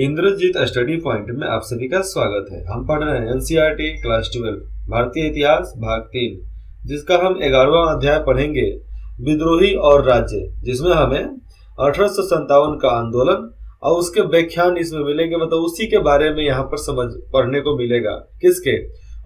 Indrajit study point में आप सभी का स्वागत है। हम पढ़ रहे हैं एनसीईआरटी क्लास 12 भारतीय इतिहास भाग 3, जिसका हम 11वां अध्याय पढ़ेंगे, विद्रोही और राज्य, जिसमें हमें 1857 का आंदोलन और उसके व्याख्यान इसमें मिलेंगे। मतलब उसी के बारे में यहाँ पर पढ़ने को मिलेगा। किसके?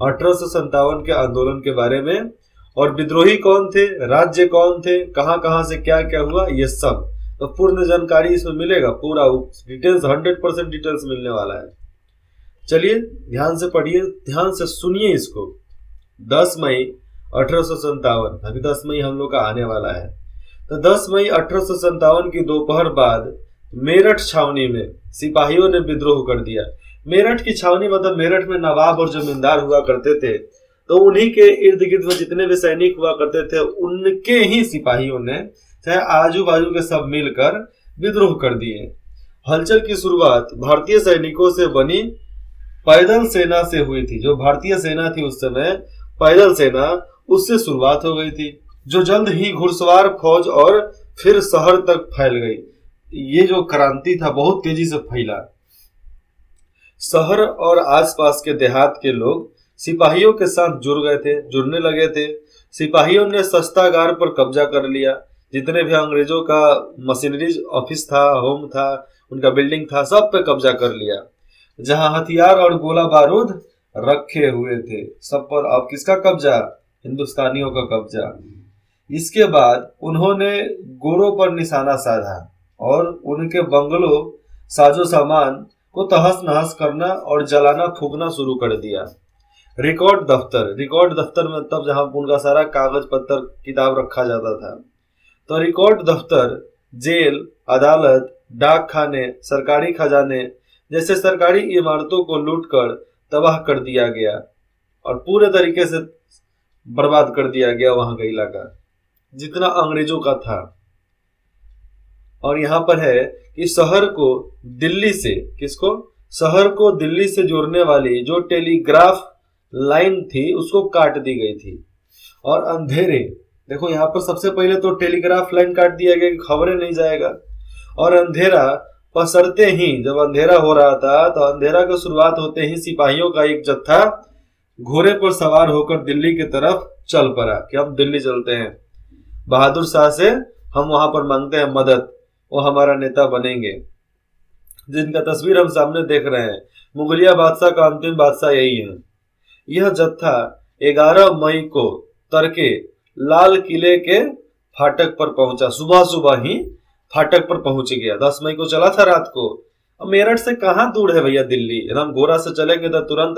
1857 के आंदोलन के बारे में। और विद्रोही कौन थे, राज्य कौन थे, कहाँ कहाँ से क्या क्या हुआ, ये सब तो पूर्ण जानकारी इसमें मिलेगा। पूरा डिटेल्स 100% डिटेल्स मिलने वाला है। चलिए ध्यान से पढ़िए, ध्यान से सुनिए इसको। 10 मई 1857, अभी 10 मई हम लोग का आने वाला है। तो 10 मई 1857 की दोपहर बाद मेरठ छावनी में सिपाहियों ने विद्रोह कर दिया। मेरठ की छावनी मतलब मेरठ में नवाब और जमींदार हुआ करते थे, तो उन्हीं के इर्द गिर्द में जितने भी सैनिक हुआ करते थे, उनके ही सिपाहियों ने चाहे आजू बाजू के सब मिलकर विद्रोह कर दिए। हलचल की शुरुआत भारतीय सैनिकों से बनी पैदल सेना से हुई थी। जो भारतीय सेना थी उस समय, पैदल सेना, उससे शुरुआत हो गई थी, जो जल्द ही घुड़सवार फौज और फिर शहर तक फैल गई। ये जो क्रांति था बहुत तेजी से फैला। शहर और आसपास के देहात के लोग सिपाहियों के साथ जुड़ने लगे थे। सिपाहियों ने शस्त्रागार पर कब्जा कर लिया। जितने भी अंग्रेजों का मशीनरीज ऑफिस था, होम था, उनका बिल्डिंग था, सब पे कब्जा कर लिया। जहां हथियार और गोला बारूद रखे हुए थे, सब पर अब किसका कब्जा? हिंदुस्तानियों का कब्जा। इसके बाद उन्होंने गोरों पर निशाना साधा और उनके बंगलों, साजो सामान को तहस नहस करना और जलाना फूकना शुरू कर दिया। रिकॉर्ड दफ्तर में तब जहां उनका सारा कागज पत्तर किताब रखा जाता था, तो रिकॉर्ड दफ्तर, जेल, अदालत, डाक खाने, सरकारी खजाने जैसे सरकारी इमारतों को लूटकर तबाह कर दिया गया और पूरे तरीके से बर्बाद कर दिया गया वहां का इलाका जितना अंग्रेजों का था। और यहाँ पर है कि शहर को दिल्ली से जोड़ने वाली जो टेलीग्राफ लाइन थी उसको काट दी गई थी। और अंधेरे, देखो यहाँ पर सबसे पहले तो टेलीग्राफ लाइन काट दिया गया कि खबरें नहीं जाएगा। और अंधेरा पसरते ही, जब अंधेरा हो रहा था तो अंधेरा की शुरुआत होते ही सिपाहियों का एक जत्था घोड़े पर सवार होकर दिल्ली की तरफ चल पड़ा कि हम दिल्ली चलते हैं, बहादुर शाह से हम वहां पर मांगते हैं मदद, वो हमारा नेता बनेंगे। जिनका तस्वीर हम सामने देख रहे हैं, मुगलिया बादशाह का अंतिम बादशाह यही है। यह जत्था 11 मई को तड़के लाल किले के फाटक पर पहुंचा। सुबह ही फाटक पर पहुंच गया। 10 मई को चला था रात को। अब मेरठ से कहां दूर है भैया दिल्ली, हम घोड़ा से चलेंगे तो तुरंत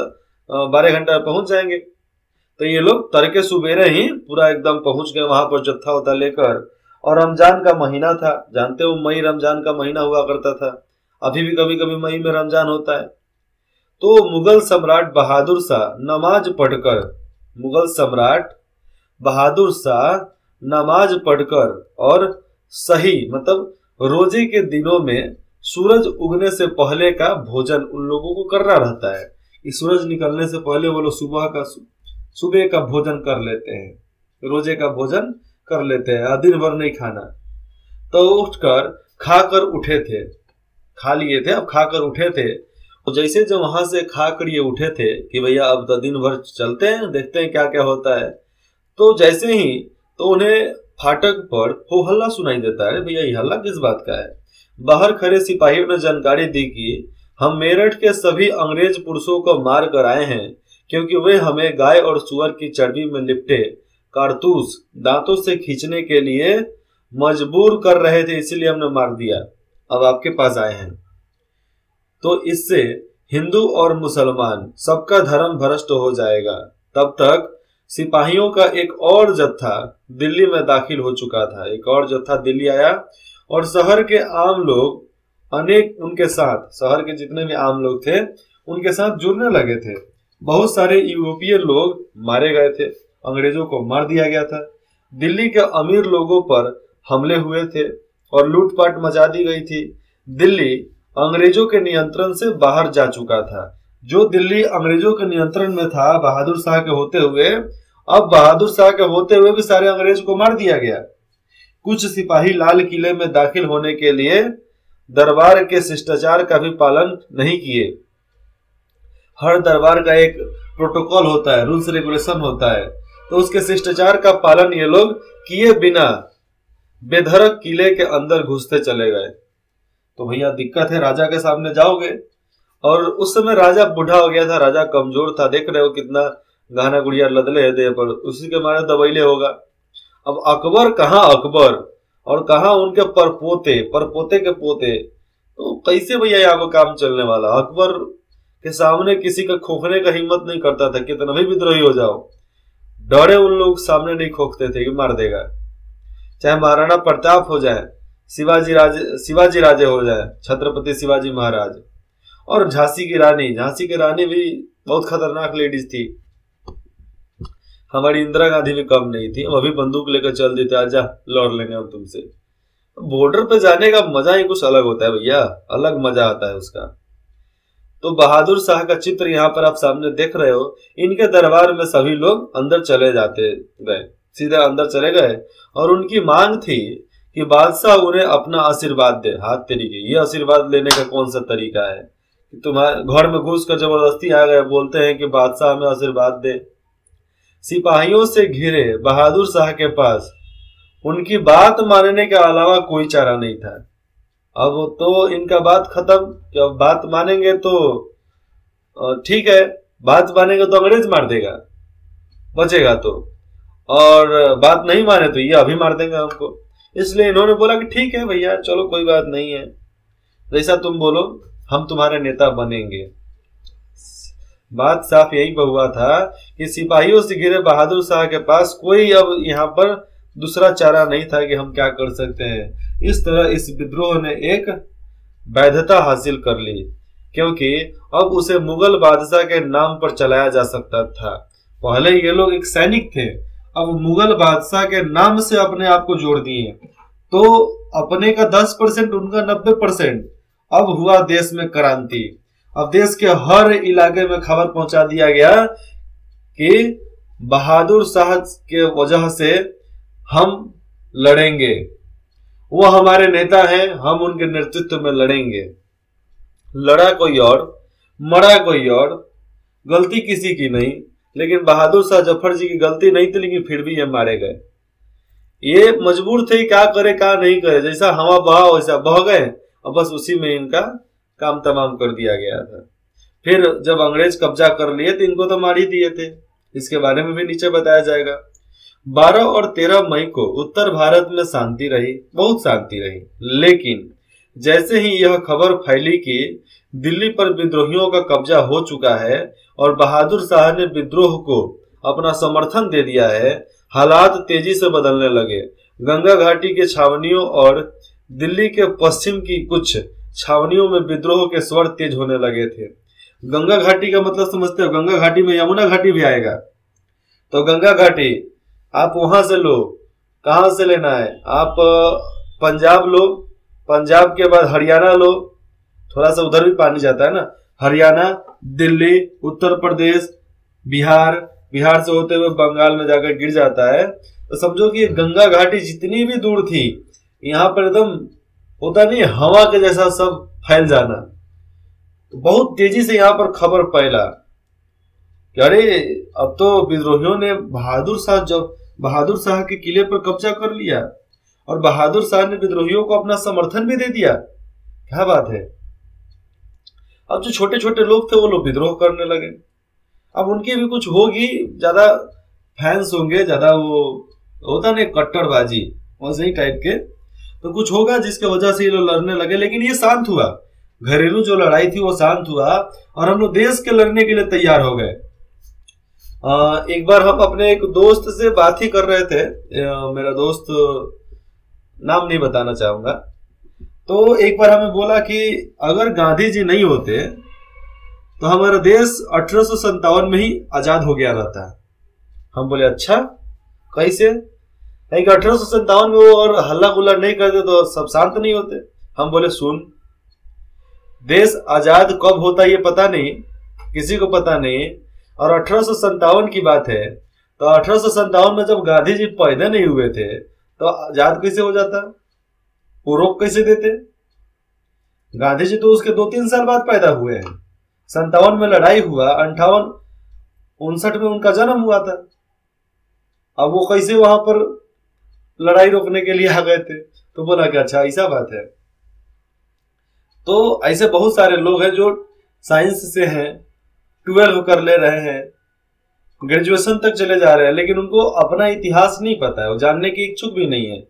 12 घंटा पहुंच जाएंगे। तो ये लोग तड़के सुबेरे ही पूरा एकदम पहुंच गए वहां पर जत्था होता लेकर। और रमजान का महीना था, जानते हो मई रमजान का महीना हुआ करता था। अभी भी कभी कभी मई में रमजान होता है। तो मुगल सम्राट बहादुर शाह नमाज पढ़कर और सही मतलब रोजे के दिनों में सूरज उगने से पहले का भोजन उन लोगों को करना रहता है कि सूरज निकलने से पहले वो लोग सुबह का भोजन कर लेते हैं, रोजे का भोजन कर लेते हैं, दिन भर नहीं खाना। तो उठकर खाकर उठे थे, खा लिए थे, अब खाकर उठे थे। तो जैसे जब वहां से खाकर ये उठे थे कि भैया अब तो दिन भर चलते हैं, देखते हैं क्या क्या होता है, तो जैसे ही तो उन्हें फाटक पर हो हल्ला सुनाई देता है। भैया ये हल्ला किस बात का है? बाहर खड़े सिपाहियों ने जानकारी दी कि हम मेरठ के सभी अंग्रेज पुरुषों को मार कर आए हैं, क्योंकि वे हमें गाय और सुअर की चर्बी में लिपटे कारतूस दांतों से खींचने के लिए मजबूर कर रहे थे, इसीलिए हमने मार दिया। अब आपके पास आए हैं। तो इससे हिंदू और मुसलमान सबका धर्म भ्रष्ट हो जाएगा। तब तक सिपाहियों का एक और जत्था दिल्ली में दाखिल हो चुका था। एक और जत्था दिल्ली आया और शहर के आम लोग उनके साथ, शहर के जितने भी आम लोग थे उनके साथ जुड़ने लगे थे। बहुत सारे यूरोपीय लोग मारे गए थे, अंग्रेजों को मार दिया गया था। दिल्ली के अमीर लोगों पर हमले हुए थे और लूटपाट मचा दी गई थी। दिल्ली अंग्रेजों के नियंत्रण से बाहर जा चुका था। जो दिल्ली अंग्रेजों के नियंत्रण में था बहादुर शाह के होते हुए, अब बहादुर शाह के होते हुए भी सारे अंग्रेज को मार दिया गया। कुछ सिपाही लाल किले में दाखिल होने के लिए दरबार के शिष्टाचार का भी पालन नहीं किए। हर दरबार का एक प्रोटोकॉल होता है, रूल्स रेगुलेशन होता है, तो उसके शिष्टाचार का पालन ये लोग किए बिना बेधड़क किले के अंदर घुसते चले गए। तो भैया दिक्कत है, राजा के सामने जाओगे, और उस समय राजा बूढ़ा हो गया था, राजा कमजोर था, देख रहे हो कितना गहना गुड़िया लदले है देह पर, उसी के मारे दबैले होगा। अब अकबर कहाँ अकबर, और कहाँ उनके परपोते के पोते, तो कैसे भैया यहाँ को काम चलने वाला। अकबर के सामने किसी का खोखने का हिम्मत नहीं करता था, कितना भी विद्रोही हो जाओ, डरे उन लोग सामने नहीं खोखते थे कि मार देगा। चाहे महाराणा प्रताप हो जाए, शिवाजी राजे हो जाए, छत्रपति शिवाजी महाराज, और झांसी की रानी भी बहुत खतरनाक लेडीज थी। हमारी इंदिरा गांधी भी कम नहीं थी, हम अभी बंदूक लेकर चल देते, आजा लड़ लेंगे हम तुमसे। बॉर्डर पे जाने का मजा ही कुछ अलग होता है भैया, अलग मजा आता है उसका। तो बहादुर शाह का चित्र यहाँ पर आप सामने देख रहे हो। इनके दरबार में सभी लोग अंदर चले जाते गए, सीधे अंदर चले गए, और उनकी मांग थी कि बादशाह उन्हें अपना आशीर्वाद दे। हाथ तरीके, ये आशीर्वाद लेने का कौन सा तरीका है कि तुम्हारे घर में घुस कर जबरदस्ती आ गए, बोलते हैं कि बादशाह हमें आशीर्वाद दे। सिपाहियों से घिरे बहादुर शाह के पास उनकी बात मानने के अलावा कोई चारा नहीं था। अब तो इनका बात खत्म कि अब बात मानेंगे तो ठीक है, बात मानेंगे तो अंग्रेज मार देगा, बचेगा तो, और बात नहीं माने तो ये अभी मार देंगे हमको। इसलिए इन्होंने बोला कि ठीक है भैया, चलो कोई बात नहीं है, जैसा तुम बोलो हम तुम्हारे नेता बनेंगे। बात साफ यही हुआ था कि सिपाहियों से घिरे बहादुर शाह के पास कोई अब यहाँ पर दूसरा चारा नहीं था कि हम क्या कर सकते हैं। इस तरह इस विद्रोह ने एक वैधता हासिल कर ली, क्योंकि अब उसे मुगल बादशाह के नाम पर चलाया जा सकता था। पहले ये लोग एक सैनिक थे, अब मुगल बादशाह के नाम से अपने आप को जोड़ दिए, तो अपने का 10% उनका 90%। अब हुआ देश में क्रांति। अब देश के हर इलाके में खबर पहुंचा दिया गया कि बहादुर शाह के वजह से हम लड़ेंगे, वो हमारे नेता हैं, हम उनके नेतृत्व में लड़ेंगे। लड़ा कोई और, मरा कोई और, गलती किसी की नहीं, लेकिन बहादुर शाह जफर जी की गलती नहीं थी, लेकिन फिर भी ये मारे गए। ये मजबूर थे क्या करे क्या नहीं करे, जैसा हवा बहा वैसा बह गए, और बस उसी में इनका काम तमाम कर दिया गया था। फिर जब अंग्रेज कब्जा कर लिए तो इनको तो मार ही दिए थे, इसके बारे में भी नीचे बताया जाएगा। 12 और 13 मई को उत्तर भारत में शांति रही, बहुत शांति रही, लेकिन जैसे ही यह खबर फैली कि दिल्ली पर विद्रोहियों का कब्जा हो चुका है और बहादुर शाह ने विद्रोह को अपना समर्थन दे दिया है, हालात तेजी से बदलने लगे। गंगा घाटी के छावनियों और दिल्ली के पश्चिम की कुछ छावनियों में विद्रोह के स्वर तेज होने लगे थे। गंगा घाटी का मतलब समझते हो, गंगा घाटी में यमुना घाटी भी आएगा। तो गंगा घाटी आप वहां से लो, कहां से लेना है, आप पंजाब लो, पंजाब के बाद हरियाणा लो, थोड़ा सा उधर भी पानी जाता है ना, हरियाणा, दिल्ली, उत्तर प्रदेश, बिहार, बिहार से होते हुए बंगाल में जाकर गिर जाता है। तो समझो कि गंगा घाटी जितनी भी दूर थी, यहाँ पर एकदम होता नहीं हवा के जैसा सब फैल जाना। तो बहुत तेजी से यहाँ पर खबर फैला कि अरे अब तो विद्रोहियों ने बहादुर शाह के किले पर कब्जा कर लिया, और बहादुर शाह ने विद्रोहियों को अपना समर्थन भी दे दिया। क्या बात है। अब जो छोटे छोटे लोग थे वो लोग विद्रोह करने लगे। अब उनकी भी कुछ होगी, ज्यादा फैंस होंगे, ज्यादा वो होता नहीं कट्टरबाजी वैसे ही टाइप के, तो कुछ होगा जिसके वजह से ये लोग लड़ने लगे। लेकिन ये शांत हुआ, घरेलू जो लड़ाई थी वो शांत हुआ, और हम लोग देश के लड़ने के लिए तैयार हो गए। एक बार हम अपने एक दोस्त से बात ही कर रहे थे, मेरा दोस्त नाम नहीं बताना चाहूंगा, तो एक बार हमें बोला कि अगर गांधी जी नहीं होते तो हमारा देश 1857 में ही आजाद हो गया रहता। हम बोले अच्छा कैसे, 1857 में वो और हल्ला गुल्ला नहीं करते तो सब शांत नहीं होते। हम बोले सुन, देश आजाद कब होता ये पता नहीं, किसी को पता नहीं, और 1857 की बात है, तो 1857 में जब गांधी जी पैदा नहीं हुए थे तो आजाद कैसे हो जाता, वो रोक कैसे देते। गांधी जी तो उसके 2-3 साल बाद पैदा हुए हैं। 57 में लड़ाई हुआ, 58 59 में उनका जन्म हुआ था। अब वो कैसे वहां पर लड़ाई रोकने के लिए आ गए थे? तो बोला कि अच्छा ऐसा बात है। तो ऐसे बहुत सारे लोग हैं जो साइंस से हैं, 12 कर ले रहे हैं, ग्रेजुएशन तक चले जा रहे हैं, लेकिन उनको अपना इतिहास नहीं पता है, वो जानने की इच्छुक भी नहीं है।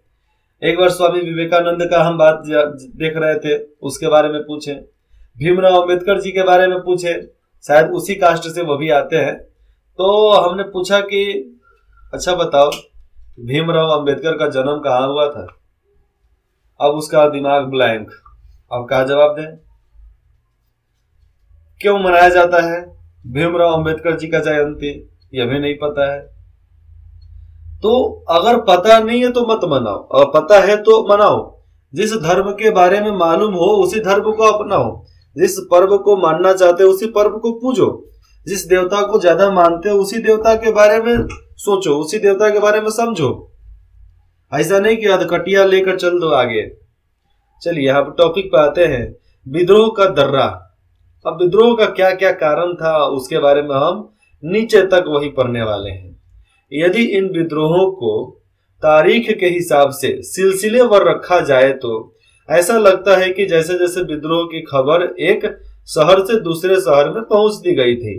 एक बार स्वामी विवेकानंद का हम बात देख रहे थे, उसके बारे में पूछे, भीमराव अंबेडकर जी के बारे में पूछे, शायद उसी कास्ट से वो भी आते हैं। तो हमने पूछा कि अच्छा बताओ भीमराव अंबेडकर का जन्म कहाँ हुआ था? अब उसका दिमाग ब्लैंक। अब क्या जवाब दें? क्यों मनाया जाता है भीमराव अंबेडकर जी का जयंती? यह भी नहीं पता है। तो अगर पता नहीं है तो मत मनाओ, और पता है तो मनाओ। जिस धर्म के बारे में मालूम हो उसी धर्म को अपनाओ। जिस पर्व को मानना चाहते हो उसी पर्व को पूजो। जिस देवता को ज्यादा मानते हो उसी देवता के बारे में सोचो, उसी देवता के बारे में समझो। ऐसा नहीं कि अधकटिया लेकर चल दो आगे। चलिए अब टॉपिक पे आते हैं, विद्रोह का दर्रा। अब विद्रोह का क्या क्या कारण था उसके बारे में हम नीचे तक वही पढ़ने वाले हैं। यदि इन विद्रोहों को तारीख के हिसाब से सिलसिलेवार रखा जाए तो ऐसा लगता है कि जैसे जैसे विद्रोह की खबर एक शहर से दूसरे शहर में पहुंच दी गई थी।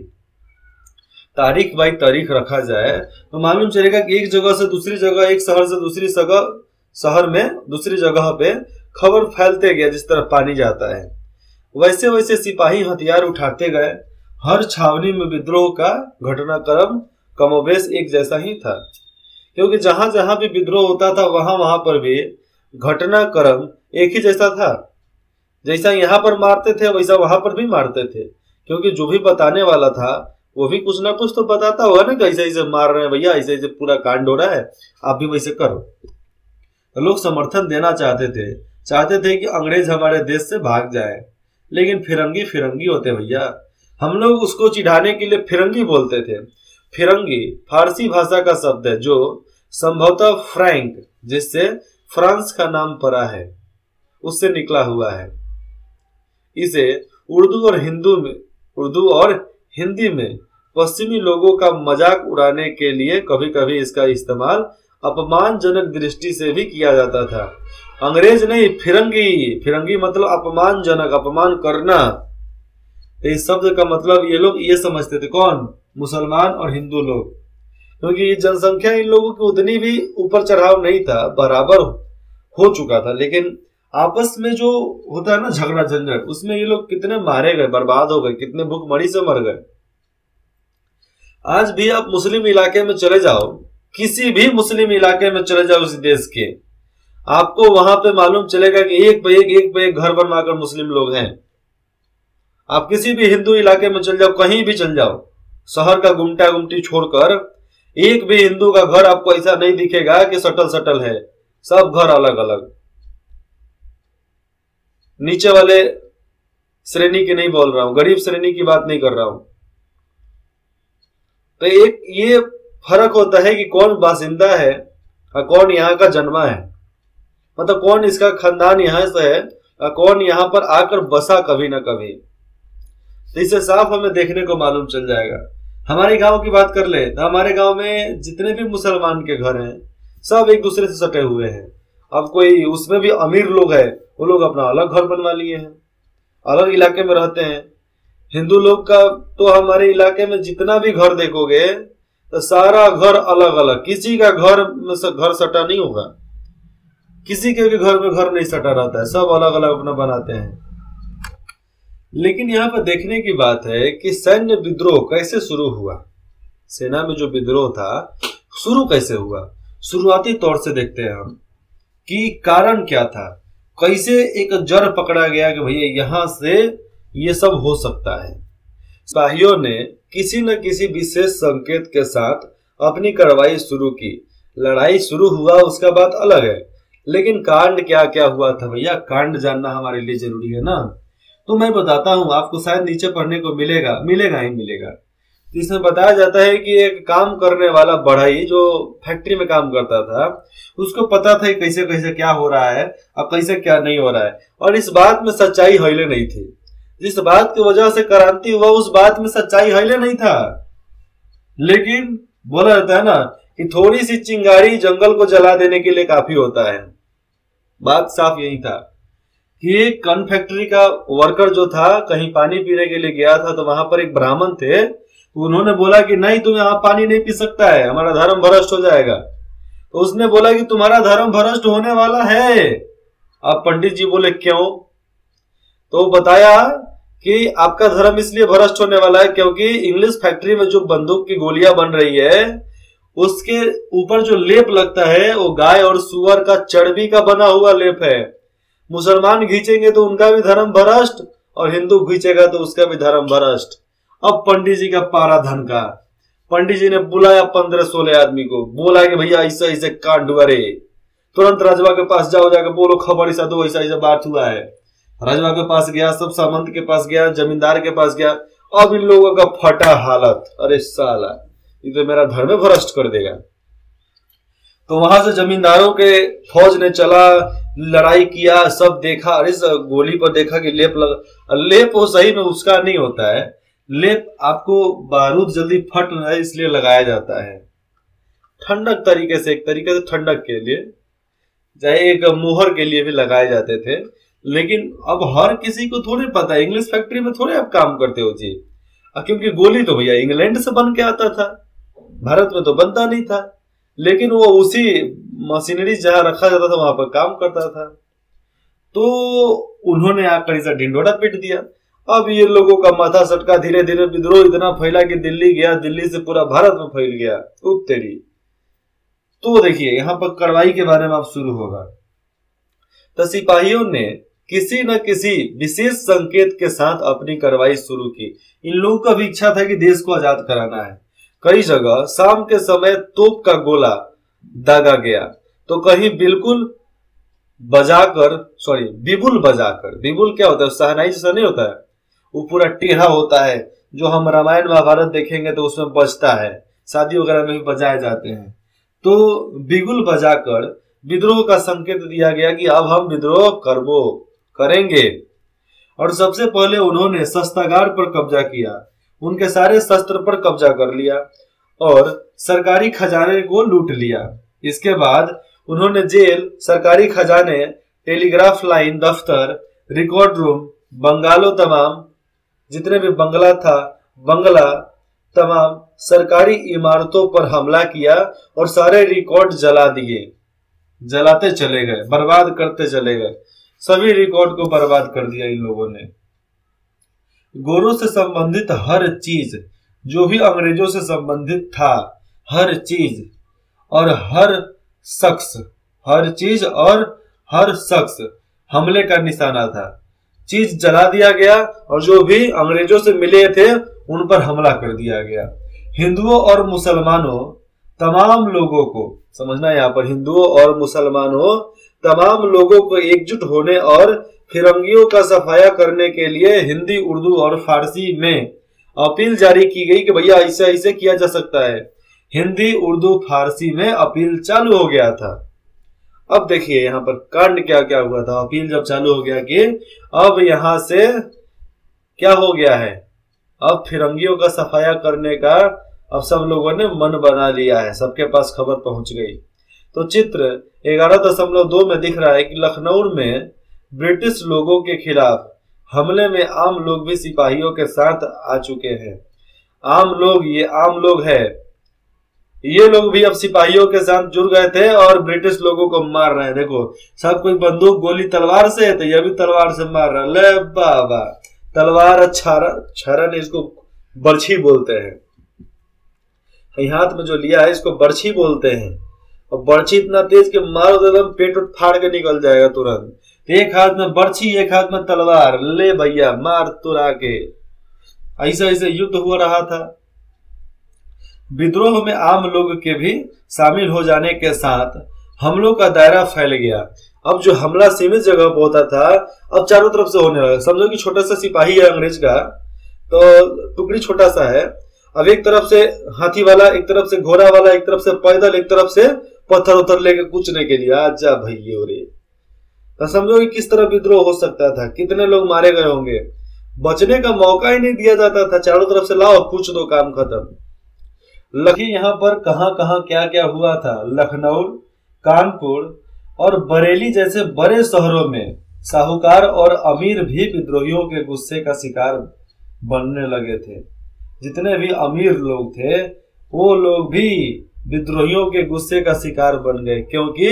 तारीख बाई तारीख रखा जाए तो मालूम चलेगा कि एक जगह से दूसरी जगह, एक शहर से दूसरी शहर में दूसरी जगह पे खबर फैलते गया। जिस तरह पानी जाता है वैसे वैसे सिपाही हथियार उठाते गए। हर छावनी में विद्रोह का घटनाक्रम कमोबेश एक जैसा ही था, क्योंकि जहां जहां भी विद्रोह होता था वहां वहां पर भी घटनाक्रम एक ही जैसा था। जैसा यहाँ पर मारते थे वैसा वहां पर भी मारते थे, क्योंकि जो भी बताने वाला था वो भी कुछ ना कुछ तो बताता होगा ना कि ऐसे ऐसे मार रहे हैं भैया, ऐसे ऐसे पूरा कांड हो रहा है, आप भी वैसे करो। तो लोग समर्थन देना चाहते थे कि अंग्रेज हमारे देश से भाग जाए, लेकिन फिरंगी फिरंगी होते भैया। हम लोग उसको चिढ़ाने के लिए फिरंगी बोलते थे। फिरंगी फारसी भाषा का शब्द है जो संभवतः फ्रैंक, जिससे फ्रांस का नाम पड़ा है, उससे निकला हुआ है। इसे उर्दू और हिंदी में पश्चिमी लोगों का मजाक उड़ाने के लिए कभी कभी इसका इस्तेमाल अपमानजनक दृष्टि से भी किया जाता था। अंग्रेज नहीं, फिरंगी। फिरंगी मतलब अपमानजनक, अपमान करना। तो इस शब्द का मतलब ये लोग ये समझते थे, कौन? मुसलमान और हिंदू लोग, क्योंकि जनसंख्या इन लोगों की उतनी भी ऊपर चढ़ाव नहीं था, बराबर हो चुका था। लेकिन आपस में जो होता है ना झगड़ा झंझट, उसमें ये लोग कितने मारे गए, बर्बाद हो गए, कितने भूखमरी से मर गए। आज भी आप मुस्लिम इलाके में चले जाओ, किसी भी मुस्लिम इलाके में चले जाओ इस देश के, आपको वहां पे मालूम चलेगा कि एक पे एक घर बनवाकर मुस्लिम लोग हैं। आप किसी भी हिंदू इलाके में चल जाओ, कहीं भी चल जाओ, शहर का गुमटा गुमटी छोड़कर एक भी हिंदू का घर आपको ऐसा नहीं दिखेगा कि सटल सटल है। सब घर अलग अलग। नीचे वाले श्रेणी की नहीं बोल रहा हूं, गरीब श्रेणी की बात नहीं कर रहा हूं। तो एक ये फर्क होता है कि कौन बासिंदा है और कौन यहाँ का जन्मा है, मतलब कौन इसका खानदान यहां से है और कौन यहां पर आकर बसा कभी ना कभी। तो इससे साफ हमें देखने को मालूम चल जाएगा। हमारे गांव की बात कर ले तो हमारे गांव में जितने भी मुसलमान के घर हैं सब एक दूसरे से सटे हुए हैं। अब कोई उसमें भी अमीर लोग हैं, वो लोग अपना अलग घर बनवा लिए हैं, अलग इलाके में रहते हैं। हिंदू लोग का तो हमारे इलाके में जितना भी घर देखोगे तो सारा घर अलग अलग, किसी का घर सटा नहीं होगा, किसी के भी घर में घर नहीं सटा रहता है, सब अलग अलग अपना बनाते हैं। लेकिन यहाँ पर देखने की बात है कि सैन्य विद्रोह कैसे शुरू हुआ। सेना में जो विद्रोह था शुरू कैसे हुआ, शुरुआती तौर से देखते हैं हम कि कारण क्या था, कैसे एक जड़ पकड़ा गया कि भैया यहां से ये सब हो सकता है। सिपाहियों ने किसी न किसी विशेष संकेत के साथ अपनी कार्रवाई शुरू की। लड़ाई शुरू हुआ उसका बात अलग है, लेकिन कांड क्या क्या हुआ था भैया, कांड जानना हमारे लिए जरूरी है ना। तो मैं बताता हूं आपको, शायद नीचे पढ़ने को मिलेगा ही मिलेगा। इसमें बताया जाता है कि एक काम करने वाला बढ़ई जो फैक्ट्री में काम करता था, उसको पता था कि कैसे कैसे क्या हो रहा है और कैसे क्या नहीं हो रहा है, और इस बात में सच्चाई हिले नहीं थी। जिस बात की वजह से क्रांति हुआ उस बात में सच्चाई हिले नहीं था। लेकिन बोला जाता है ना कि थोड़ी सी चिंगारी जंगल को जला देने के लिए काफी होता है। बात साफ यही था कि कन फैक्ट्री का वर्कर जो था कहीं पानी पीने के लिए गया था, तो वहां पर एक ब्राह्मण थे, उन्होंने बोला कि नहीं तुम यहाँ पानी नहीं पी सकता है, हमारा धर्म भ्रष्ट हो जाएगा। तो उसने बोला कि तुम्हारा धर्म भ्रष्ट होने वाला है। अब पंडित जी बोले क्यों? तो बताया कि आपका धर्म इसलिए भ्रष्ट होने वाला है क्योंकि इंग्लिश फैक्ट्री में जो बंदूक की गोलियां बन रही है उसके ऊपर जो लेप लगता है वो गाय और सुअर का चर्बी का बना हुआ लेप है। मुसलमान घींचेंगे तो उनका भी धर्म भ्रष्ट, और हिंदू घींचेगा तो उसका भी धर्म भ्रष्ट। अब पंडित जी का पारा धनका। पंडित जी ने बुलाया 15-16 आदमी को, बोला कि भैया ऐसा ऐसे कांड हुआ रे, तुरंत राजवा के पास जाओ, जाकर बोलो खबर ऐसा दो, ऐसा ऐसा बात हुआ है। राजवा के पास गया, सब सामंत के पास गया, जमींदार के पास गया। अब इन लोगों का फटा हालत, अरे साला ये तो मेरा धर्म भ्रष्ट कर देगा। तो वहां से जमींदारों के फौज ने चला, लड़ाई किया, सब देखा, अरे गोली पर देखा कि लेप लगा। लेप वो सही में उसका नहीं होता है, लेप आपको बारूद जल्दी फट ना इसलिए लगाया जाता है, ठंडक तरीके से, एक तरीके से ठंडक के लिए, चाहे एक मुहर के लिए भी लगाए जाते थे। लेकिन अब हर किसी को थोड़ी पता है, इंग्लिश फैक्ट्री में थोड़े आप काम करते हो जी, क्योंकि गोली तो भैया इंग्लैंड से बन के आता था, भारत में तो बनता नहीं था। लेकिन वो उसी मशीनरी जहां रखा जाता था वहां पर काम करता था। तो उन्होंने आकर इसे ढिंडोरा पीट दिया। अब ये लोगों का माथा सटका, धीरे धीरे विद्रोह इतना फैला कि दिल्ली गया, दिल्ली से पूरा भारत में फैल गया। तेरी तो देखिए यहाँ पर कार्रवाई के बारे में अब शुरू होगा। तो सिपाहियों ने किसी न किसी विशेष संकेत के साथ अपनी कार्रवाई शुरू की। इन लोगों का भी इच्छा था कि देश को आजाद कराना है। कई जगह शाम के समय तोप का गोला दागा गया, तो कहीं बिल्कुल बिबुल बजाकर, बिबुल क्या होता है, शहनाई जैसा नहीं होता है, वो पूरा टेढ़ा होता है, जो हम रामायण महाभारत देखेंगे तो उसमें बजता है, शादी वगैरह में भी बजाए जाते हैं। तो बिगुल बजाकर विद्रोह का संकेत दिया गया कि अब हम विद्रोह करेंगे। और सबसे पहले उन्होंने शस्त्रागार पर कब्जा किया, उनके सारे शस्त्र पर कब्जा कर लिया और सरकारी खजाने को लूट लिया। इसके बाद उन्होंने जेल, सरकारी खजाने, टेलीग्राफ लाइन, दफ्तर, रिकॉर्ड रूम, बंगालों, तमाम जितने भी बंगला तमाम सरकारी इमारतों पर हमला किया और सारे रिकॉर्ड जला दिए। जलाते चले गए, बर्बाद करते चले गए, सभी रिकॉर्ड को बर्बाद कर दिया इन लोगों ने। गोरों से संबंधित हर चीज, जो भी अंग्रेजों से संबंधित था, हर चीज और हर शख्स हमले का निशाना था। चीज जला दिया गया और जो भी अंग्रेजों से मिले थे उन पर हमला कर दिया गया। हिंदुओं और मुसलमानों तमाम लोगों को, समझना यहाँ पर, हिंदुओं और मुसलमानों तमाम लोगों को एकजुट होने और फिरंगियों का सफाया करने के लिए हिंदी, उर्दू और फारसी में अपील जारी की गई कि भैया ऐसे ऐसे किया जा सकता है। हिंदी, उर्दू, फारसी में अपील चालू हो गया था। अब देखिए यहाँ पर कांड क्या क्या हुआ था। अपील जब चालू हो गया कि अब यहां से क्या हो गया है, अब फिरंगियों का सफाया करने का अब सब लोगों ने मन बना लिया है, सबके पास खबर पहुंच गई। तो चित्र 11.2 में दिख रहा है कि लखनऊ में ब्रिटिश लोगों के खिलाफ हमले में आम लोग भी सिपाहियों के साथ आ चुके हैं। आम लोग है, ये लोग भी अब सिपाहियों के साथ जुड़ गए थे और ब्रिटिश लोगों को मार रहे हैं। देखो सब कोई बंदूक, गोली, तलवार से है, तो ये भी तलवार से मार रहा है। ले बाबा, तलवार, छारा ने इसको बर्छी बोलते हैं, हाथ में जो लिया है इसको बर्छी बोलते हैं। और बर्छी इतना तेज कि मारो तो एकदम पेट फाड़ के निकल जाएगा तुरंत। एक हाथ में बर्छी, एक हाथ में तलवार, ले भैया मार तुरा के। ऐसे ऐसे युद्ध हो रहा था। विद्रोह में आम लोग के भी शामिल हो जाने के साथ हमलों का दायरा फैल गया। अब जो हमला सीमित जगह पर होता था, अब चारों तरफ से होने लगा। समझो कि छोटा सा सिपाही है अंग्रेज का, तो टुकड़ी छोटा सा है, अब एक तरफ से हाथी वाला, एक तरफ से घोड़ा वाला, एक तरफ से पैदल, एक तरफ से पत्थर उथर लेके कूचने के लिए। आजा भैया रे, तो समझो कि किस तरह विद्रोह हो सकता था, कितने लोग मारे गए होंगे। बचने का मौका ही नहीं दिया जाता था, चारों तरफ से लाओ कूच दो, काम खत्म। लखी यहाँ पर कहां कहां क्या क्या हुआ था। लखनऊ, कानपुर और बरेली जैसे बड़े शहरों में साहूकार और अमीर भी विद्रोहियों के गुस्से का शिकार बनने लगे थे। जितने भी अमीर लोग थे वो लोग भी विद्रोहियों के गुस्से का शिकार बन गए, क्योंकि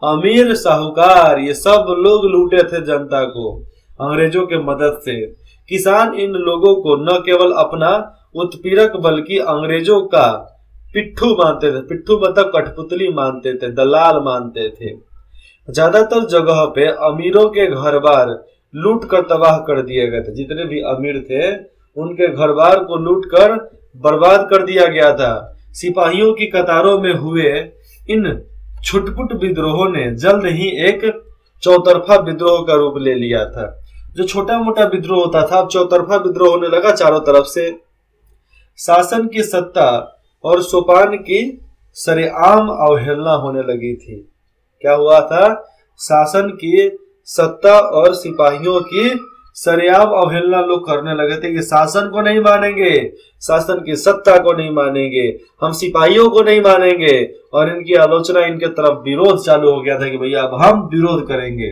अमीर साहूकार ये सब लोग लूटे थे जनता को अंग्रेजों के मदद से। किसान इन लोगों को न केवल अपना उत्पीड़क बल्कि अंग्रेजों का पिट्ठू मानते थे। पिट्ठू मतलब कठपुतली मानते थे, दलाल मानते थे। ज्यादातर जगह पे अमीरों के घर बार लूट कर तबाह कर दिए गए थे। जितने भी अमीर थे उनके घर बार को लूट कर बर्बाद कर दिया गया था। सिपाहियों की कतारों में हुए इन छुटपुट विद्रोहों ने जल्द ही एक चौतरफा विद्रोह का रूप ले लिया था। जो छोटा मोटा विद्रोह होता था अब चौतरफा विद्रोह होने लगा चारों तरफ से। शासन की सत्ता और सोपान की सरेआम अवहेलना होने लगी थी। क्या हुआ था? शासन की सत्ता और सिपाहियों की सरेआम अवहेलना लोग करने लगे थे कि शासन को नहीं मानेंगे, शासन की सत्ता को नहीं मानेंगे, हम सिपाहियों को नहीं मानेंगे। और इनकी आलोचना, इनके तरफ विरोध चालू हो गया था कि भैया अब हम विरोध करेंगे,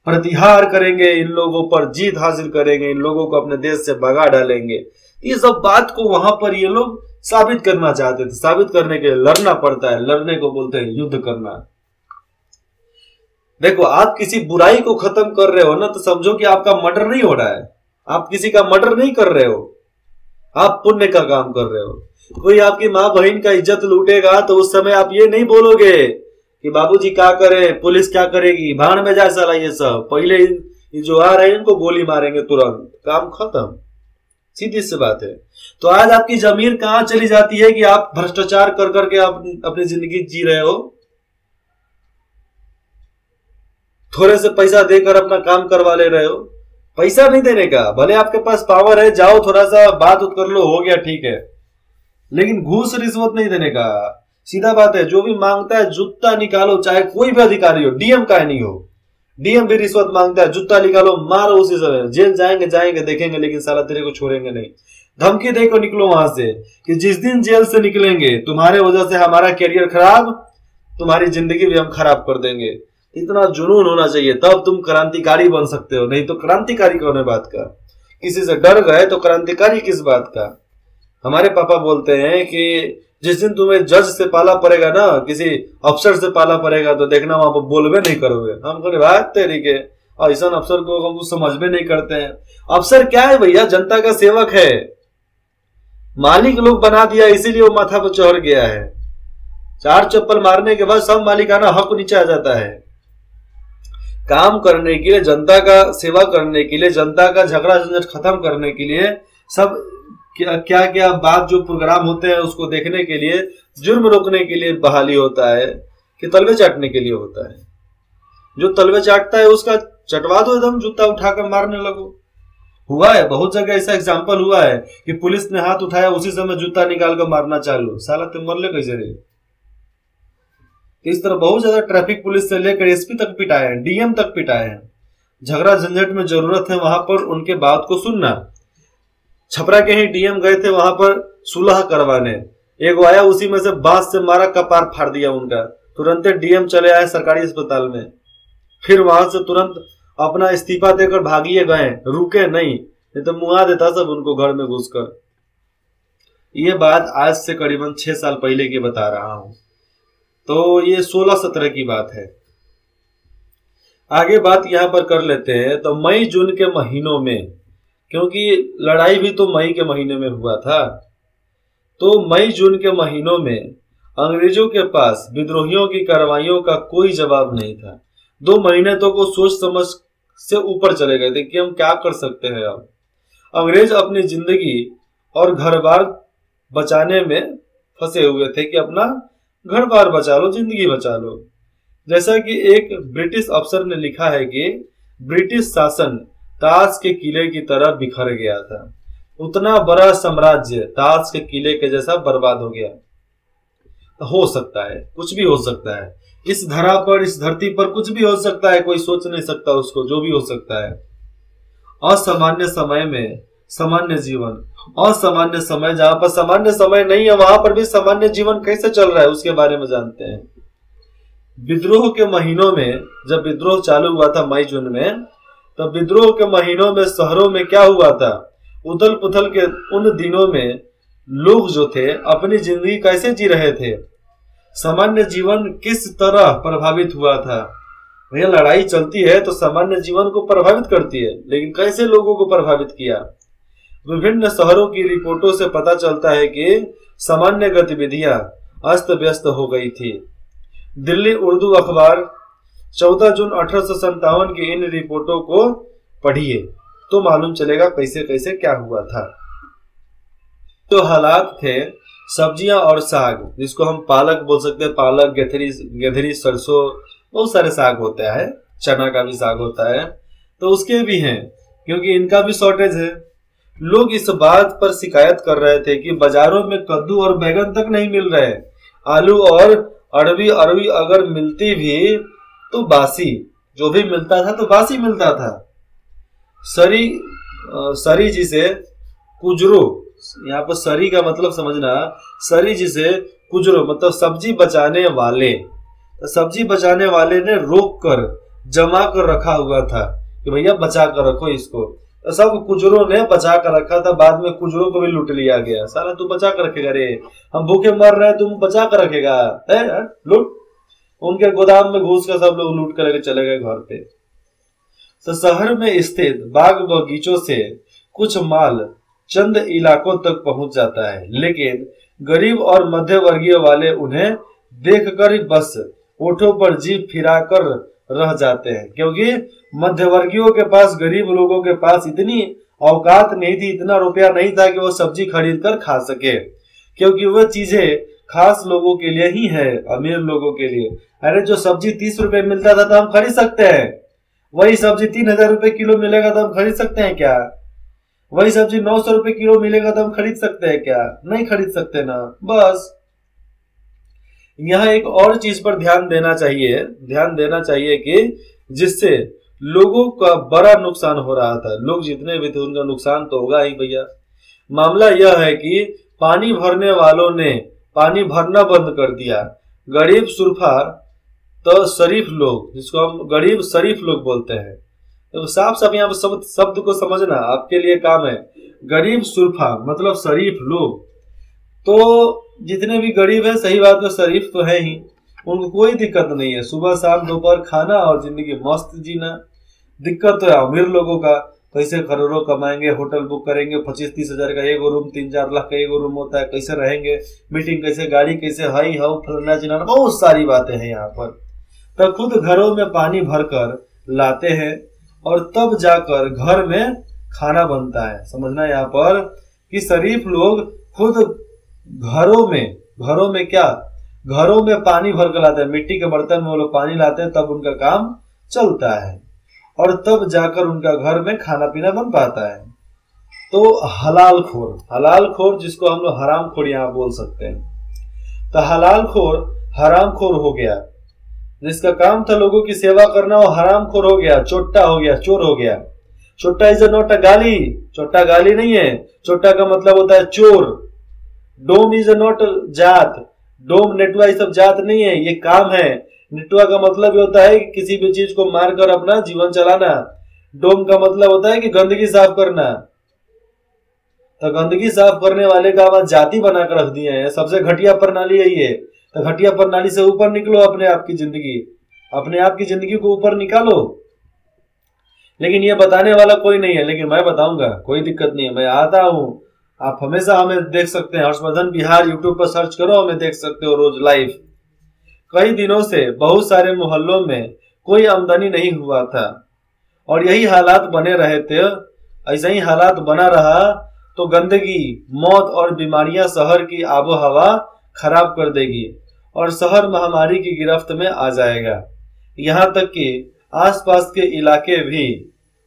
प्रतिहार करेंगे, इन लोगों पर जीत हासिल करेंगे, इन लोगों को अपने देश से भगा डालेंगे। ये सब बात को वहां पर ये लोग साबित करना चाहते थे। साबित करने के लिए लड़ना पड़ता है, लड़ने को बोलते हैं युद्ध करना। देखो, आप किसी बुराई को खत्म कर रहे हो ना, तो समझो कि आपका मर्डर नहीं हो रहा है, आप किसी का मर्डर नहीं कर रहे हो, आप पुण्य का काम कर रहे हो। कोई आपकी माँ बहन का इज्जत लूटेगा तो उस समय आप ये नहीं बोलोगे कि बाबूजी क्या करें, पुलिस क्या करेगी, भाड़ में जाए साला ये सब, पहले ये जो आ रहे हैं इनको गोली मारेंगे, तुरंत काम खत्म। सीधी सी बात है। तो आज आपकी जमीन कहां चली जाती है कि आप भ्रष्टाचार कर करके आप अपनी जिंदगी जी रहे हो, थोड़े से पैसा देकर अपना काम करवा ले रहे हो। पैसा नहीं देने का, भले आपके पास पावर है, जाओ थोड़ा सा बात कर लो, हो गया ठीक है, लेकिन घूस रिश्वत नहीं देने का। सीधा बात है, जो भी मांगता है जूता निकालो, चाहे कोई भी अधिकारी हो, डीएम का नहीं हो, डीएम भी रिश्वत मांगता है, जूता निकालो, मारो उसी समय। जेल जाएंगे देखेंगे, लेकिन साला तेरे को छोड़ेंगे नहीं। धमकी देकर निकलो वहां से कि जिस दिन जेल से निकलेंगे तुम्हारे वजह से हमारा कैरियर खराब, तुम्हारी जिंदगी भी हम खराब कर देंगे। इतना जुनून होना चाहिए, तब तुम क्रांतिकारी बन सकते हो, नहीं तो क्रांतिकारी कौन है बात का? किसी से डर गए तो क्रांतिकारी किस बात का? हमारे पापा बोलते हैं कि जिस दिन तुम्हें जज से पाला पड़ेगा ना, किसी अफसर से पाला पड़ेगा, तो देखना वहां पर बोलवे नहीं करोगे। हम कहते बात तरीके, और ऐसा अफसर को हम समझ में नहीं करते हैं। अफसर क्या है भैया? जनता का सेवक है, मालिक लोग बना दिया, इसीलिए वो माथा पर चढ़ गया है। चार चप्पल मारने के बाद सब मालिकाना हक नीचे आ जाता है। काम करने के लिए, जनता का सेवा करने के लिए, जनता का झगड़ा झंझट खत्म करने के लिए, सब क्या क्या बात जो प्रोग्राम होते हैं उसको देखने के लिए, जुर्म रोकने के लिए बहाली होता है कि तलवे चाटने के लिए होता है। जो तलवे चाटता है उसका चटवा दो, एकदम जूता उठाकर मारने लगो। हुआ है बहुत जगह, ऐसा एग्जाम्पल हुआ है कि पुलिस ने हाथ उठाया, उसी समय जूता निकालकर मारना चालू। साला तुम मर ले कैसे रे? इस तरह बहुत ज्यादा ट्रैफिक पुलिस से लेकर एसपी तक पिटाए हैं, डीएम तक पिटाए हैं। झगड़ा झंझट में जरूरत है वहां पर उनके बात को सुनना। छपरा के ही डीएम गए थे वहां पर सुलह करवाने, एक आया उसी में से बांस से मारा, कपार फाड़ दिया उनका। तुरंत डीएम चले आए सरकारी अस्पताल में, फिर वहां से तुरंत अपना इस्तीफा देकर भागिए गए, रुके नहीं तो मुआ देता सब उनको घर में घुसकर। ये बात आज से करीबन 6 साल पहले की बता रहा हूं, तो ये 16-17 की बात है। आगे बात यहां पर कर लेते हैं। तो मई जून के महीनों में, क्योंकि लड़ाई भी तो मई के महीने में हुआ था, तो मई जून के महीनों में अंग्रेजों के पास विद्रोहियों की कार्रवाइयों का कोई जवाब नहीं था। 2 महीने तो वो सोच समझ से ऊपर चले गए थे कि हम क्या कर सकते हैं। अब अंग्रेज अपनी जिंदगी और घर बार बचाने में फंसे हुए थे कि अपना घर बार बचा लो, जिंदगी बचा लो। जैसा कि एक ब्रिटिश अफसर ने लिखा है कि ब्रिटिश शासन ताश के किले की तरह बिखर गया था। उतना बड़ा साम्राज्य ताज के किले के जैसा बर्बाद हो गया। हो सकता है, कुछ भी हो सकता है, इस धरा पर, इस धरती पर कुछ भी हो सकता है, कोई सोच नहीं सकता उसको, जो भी हो सकता है। असामान्य समय में सामान्य जीवन, असामान्य समय, जहां पर सामान्य समय नहीं है वहां पर भी सामान्य जीवन कैसे चल रहा है उसके बारे में जानते हैं। विद्रोह के महीनों में, जब विद्रोह चालू हुआ था मई जून में, तब विद्रोह के महीनों में शहरों में क्या हुआ था, उथल पुथल के उन दिनों में लोग जो थे अपनी जिंदगी कैसे जी रहे थे, सामान्य जीवन किस तरह प्रभावित हुआ था। भैया लड़ाई चलती है तो सामान्य जीवन को प्रभावित करती है, लेकिन कैसे लोगों को प्रभावित किया। विभिन्न शहरों की रिपोर्टों से पता चलता है कि सामान्य गतिविधियां अस्त व्यस्त हो गई थी। दिल्ली उर्दू अखबार 14 जून 1857 की इन रिपोर्टों को पढ़िए तो मालूम चलेगा कैसे कैसे क्या हुआ था। तो हालात थे, सब्जियां और साग, जिसको हम पालक बोल सकते हैं, पालक, गेथरी, सरसों, बहुत सारे साग होता है, चना का भी साग होता है, तो उसके भी हैं, क्योंकि इनका भी शॉर्टेज है। लोग इस बात पर शिकायत कर रहे थे कि बाजारों में कद्दू और बैगन तक नहीं मिल रहे। आलू और अरबी अगर मिलती भी तो बासी, जो भी मिलता था तो बासी मिलता था। सरी जिसे कुजरो, यहाँ पर सरी का मतलब समझना, सरी जिसे कुजरो मतलब सब्जी बचाने वाले, तो सब्जी बचाने वाले ने रोक कर जमा कर रखा हुआ था कि भैया बचा कर रखो इसको, तो सब कुजरों ने बचा कर रखा था। बाद में कुजरों को भी लूट लिया गया। साला तू बचा कर रखेगा रे, हम भूखे मर रहे हैं, तुम बचा कर रखेगा है, लूट। उनके गोदाम में घुस कर सब लोग लूट कर चले गए घर पे। तो शहर में स्थित बाग बगीचों से कुछ माल चंद इलाकों तक पहुंच जाता है, लेकिन गरीब और मध्य वर्गीय वाले उन्हें देखकर बस ओठों पर जीभ फिराकर रह जाते हैं, क्योंकि मध्यवर्गीयों के पास, गरीब लोगों के पास इतनी औकात नहीं थी, इतना रुपया नहीं था कि वो सब्जी खरीद कर खा सके, क्योंकि वह चीजें खास लोगों के लिए ही है, अमीर लोगों के लिए। अरे जो सब्जी 30 रुपए मिलता था तो हम खरीद सकते हैं, वही सब्जी 3000 रुपए किलो मिलेगा तो हम खरीद सकते हैं क्या? वही सब्जी 900 रुपए किलो मिलेगा तो हम खरीद सकते हैं क्या? नहीं खरीद सकते ना। बस यहाँ एक और चीज पर ध्यान देना चाहिए कि जिससे लोगों का बड़ा नुकसान हो रहा था। लोग जितने भी थे उनका नुकसान तो होगा ही भैया। मामला यह है कि पानी भरने वालों ने पानी भरना बंद कर दिया। गरीब सुरफा तो शरीफ लोग, जिसको हम गरीब शरीफ लोग बोलते हैं, तो साफ यहाँ पर शब्द को समझना आपके लिए काम है। गरीब सुरफा मतलब शरीफ लोग, तो जितने भी गरीब है, सही बात है, शरीफ तो है ही, उनको कोई दिक्कत नहीं है, सुबह शाम दोपहर खाना और जिंदगी मस्त जीना। दिक्कत तो है अमीर लोगों का, कैसे करोड़ों कमाएंगे, होटल बुक करेंगे, 25-30 हजार का एगो रूम, 3-4 लाख का एगो रूम होता है, कैसे रहेंगे, मीटिंग कैसे, गाड़ी कैसे, हाई हाउ फलना चिनाना, बहुत सारी बातें हैं यहाँ पर। तो खुद घरों में पानी भरकर लाते हैं और तब जाकर घर में खाना बनता है। समझना यहाँ पर कि शरीफ लोग खुद घरों में क्या, घरों में पानी भर कर लाते हैं, मिट्टी के बर्तन में वो लोग पानी लाते हैं, तब उनका काम चलता है और तब जाकर उनका घर में खाना पीना बन पाता है। तो हलाल खोर जिसको हम लोग हराम खोर यहाँ बोल सकते हैं, तो हलाल खोर हराम खोर हो गया, जिसका काम था लोगों की सेवा करना, वो हराम खोर हो गया, चोट्टा हो गया, चोर हो गया। चोट्टा इज नॉट अ गाली, चोट्टा गाली नहीं है, चोट्टा का मतलब होता है चोर। डोम इज नॉट जात, डोम नेटुआ ये सब जात नहीं है, ये काम है। नेटुआ का मतलब ये होता है कि किसी भी चीज को मारकर अपना जीवन चलाना। डोम का मतलब होता है कि गंदगी साफ करना। तो गंदगी साफ करने वाले का आवाज जाति बनाकर रख दिए हैं। सबसे घटिया प्रणाली है ये। तो घटिया प्रणाली से ऊपर निकलो, अपने आप की जिंदगी को ऊपर निकालो। लेकिन ये बताने वाला कोई नहीं है, लेकिन मैं बताऊंगा, कोई दिक्कत नहीं है, मैं आता हूँ। आप हमेशा हमें देख सकते हैं, हर्षवर्धन बिहार यूट्यूब पर सर्च करो, हमें देख सकते हो रोज लाइव। कई दिनों से बहुत सारे मोहल्लों में कोई आमदनी नहीं हुआ था और यही हालात बने रहे थे। ऐसा ही हालात बना रहा तो गंदगी, मौत और बीमारियां शहर की आबो हवा खराब कर देगी और शहर महामारी की गिरफ्त में आ जाएगा। यहाँ तक कि आसपास के इलाके भी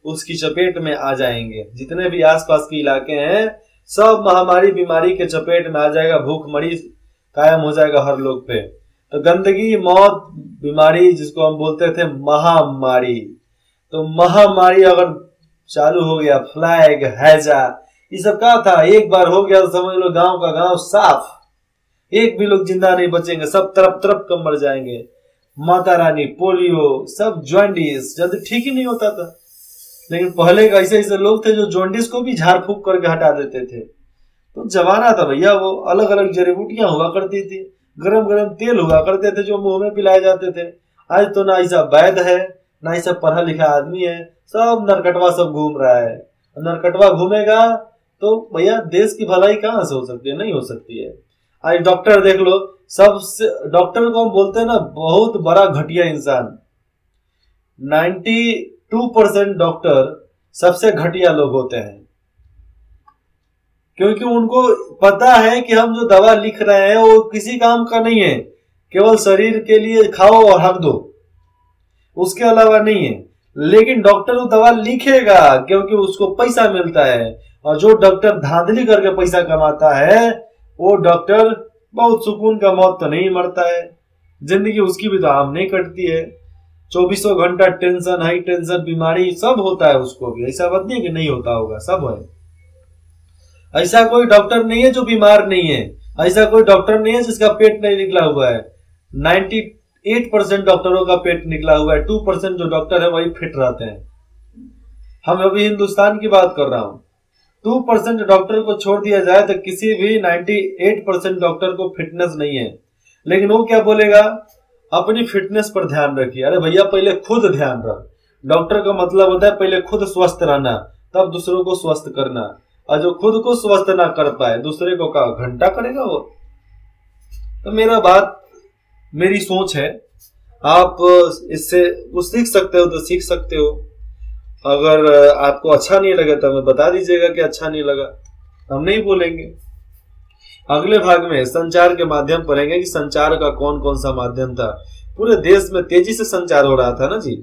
उसकी चपेट में आ जाएंगे। जितने भी आसपास के इलाके हैं सब महामारी बीमारी के चपेट में आ जाएगा, भूखमरी कायम हो जाएगा हर लोग पे। तो गंदगी, मौत, बीमारी जिसको हम बोलते थे महामारी, तो महामारी अगर चालू हो गया, फ्लैग, हैजा, ये सब क्या था, एक बार हो गया तो समझ लो गांव का गांव साफ, एक भी लोग जिंदा नहीं बचेंगे, सब तरफ तरफ कम मर जाएंगे। माता रानी, पोलियो, सब जॉन्डिस, जल्दी ठीक ही नहीं होता था। लेकिन पहले का ऐसे ऐसे लोग थे जो जॉन्डिस को भी झाड़ फूक करके हटा देते थे। तो जमाना था भैया, वो अलग अलग जड़ी बूटियां हुआ करती थी, गरम गरम तेल हुआ करते थे जो मुंह में पिलाए जाते थे। आज तो ना ऐसा वैद्य है, ना ऐसा पढ़ा लिखा आदमी है, सब नरकटवा सब घूम रहा है। नरकटवा घूमेगा तो भैया देश की भलाई कहाँ से हो सकती है, नहीं हो सकती है। आज डॉक्टर देख लो, सबसे डॉक्टर को हम बोलते हैं ना बहुत बड़ा घटिया इंसान। 92% डॉक्टर सबसे घटिया लोग होते हैं, क्योंकि उनको पता है कि हम जो दवा लिख रहे हैं वो किसी काम का नहीं है, केवल शरीर के लिए खाओ और हक दो, उसके अलावा नहीं है। लेकिन डॉक्टर वो दवा लिखेगा क्योंकि उसको पैसा मिलता है, और जो डॉक्टर धांधली करके पैसा कमाता है वो डॉक्टर बहुत सुकून का मौत तो नहीं मरता है, जिंदगी उसकी भी तो आम नहीं कटती है। 24 घंटा टेंशन, हाई टेंशन, बीमारी सब होता है उसको भी, ऐसा बात नहीं कि नहीं होता होगा, सब है। ऐसा कोई डॉक्टर नहीं है जो बीमार नहीं है, ऐसा कोई डॉक्टर नहीं है जिसका पेट नहीं निकला हुआ है। 98% डॉक्टरों का पेट निकला हुआ है, 2% जो डॉक्टर है वही फिट रहते हैं। हम अभी हिंदुस्तान की बात कर रहा हूं, 2% डॉक्टर को छोड़ दिया जाए तो किसी भी 98% डॉक्टर को फिटनेस नहीं है। लेकिन वो क्या बोलेगा, अपनी फिटनेस पर ध्यान रखिए। अरे भैया पहले खुद ध्यान रख। डॉक्टर का मतलब होता है पहले खुद स्वस्थ रहना, तब दूसरों को स्वस्थ करना। और जो खुद को स्वस्थ ना कर पाए दूसरे को का घंटा करेगा वो। तो मेरी सोच है, आप इससे कुछ सीख सकते हो तो सीख सकते हो। अगर आपको अच्छा नहीं लगे तो हमें बता दीजिएगा कि अच्छा नहीं लगा, हम नहीं बोलेंगे। अगले भाग में संचार के माध्यम पढ़ेंगे कि संचार का कौन कौन सा माध्यम था। पूरे देश में तेजी से संचार हो रहा था ना जी,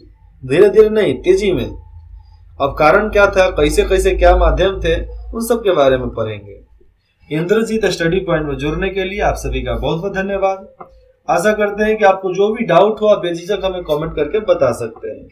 धीरे धीरे नहीं, तेजी में। अब कारण क्या था, कैसे कैसे क्या माध्यम थे, उन सब के बारे में पढ़ेंगे। इंद्रजीत स्टडी पॉइंट में जुड़ने के लिए आप सभी का बहुत बहुत धन्यवाद। आशा करते हैं कि आपको जो भी डाउट हो आप बेझिझक हमें कमेंट करके बता सकते हैं।